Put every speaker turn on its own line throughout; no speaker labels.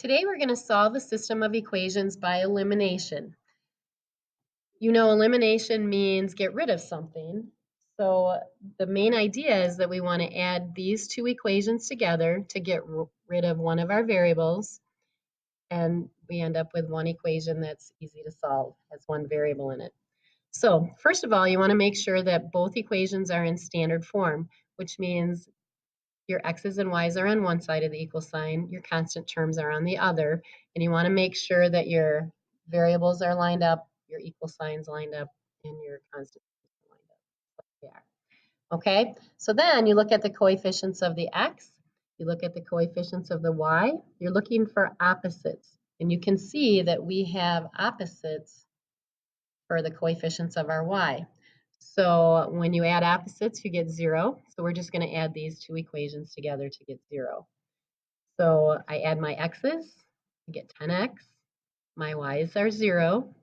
Today we're going to solve a system of equations by elimination. You know, elimination means get rid of something. So the main idea is that we want to add these two equations together to get rid of one of our variables, and we end up with one equation that's easy to solve, has one variable in it. So first of all, you want to make sure that both equations are in standard form, which means your x's and y's are on one side of the equal sign, your constant terms are on the other, and you want to make sure that your variables are lined up, your equal signs lined up, and your constant terms are lined up. Yeah. Okay, so then you look at the coefficients of the x, you look at the coefficients of the y, you're looking for opposites, and you can see that we have opposites for the coefficients of our y. So when you add opposites, you get 0. So we're just going to add these two equations together to get 0. So I add my x's, I get 10x. My y's are 0.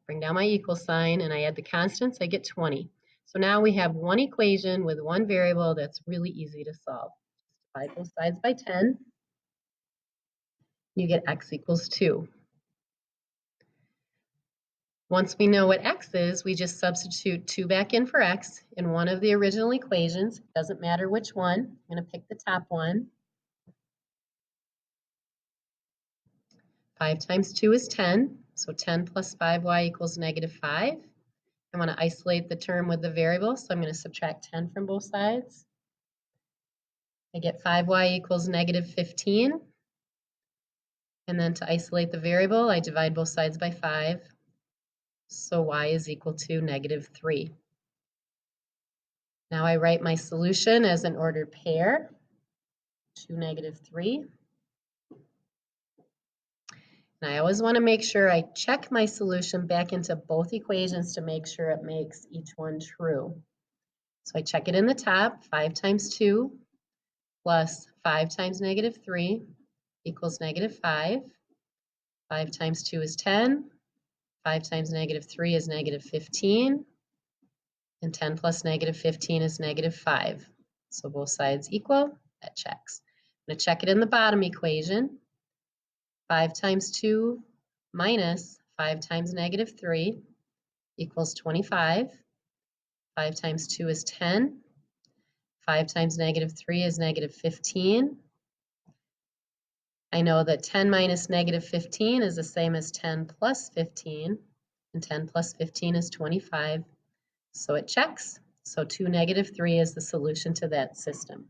Bring down my equal sign, and I add the constants, I get 20. So now we have one equation with one variable that's really easy to solve. Just divide both sides by 10. You get x equals 2. Once we know what x is, we just substitute 2 back in for x in one of the original equations. It doesn't matter which one. I'm going to pick the top one. 5 times 2 is 10, so 10 plus 5y equals negative 5. I want to isolate the term with the variable, so I'm going to subtract 10 from both sides. I get 5y equals negative 15. And then to isolate the variable, I divide both sides by 5. So y is equal to negative 3. Now I write my solution as an ordered pair, 2, negative 3. And I always want to make sure I check my solution back into both equations to make sure it makes each one true. So I check it in the top, 5 times 2 plus 5 times negative 3 equals negative 5. 5 times 2 is 10. 5 times negative 3 is negative 15. And 10 plus negative 15 is negative 5. So both sides equal, that checks. I'm going to check it in the bottom equation. 5 times 2 minus 5 times negative 3 equals 25. 5 times 2 is 10. 5 times negative 3 is negative 15. I know that 10 minus negative 15 is the same as 10 plus 15, and 10 plus 15 is 25. So it checks. So 2, negative 3 is the solution to that system.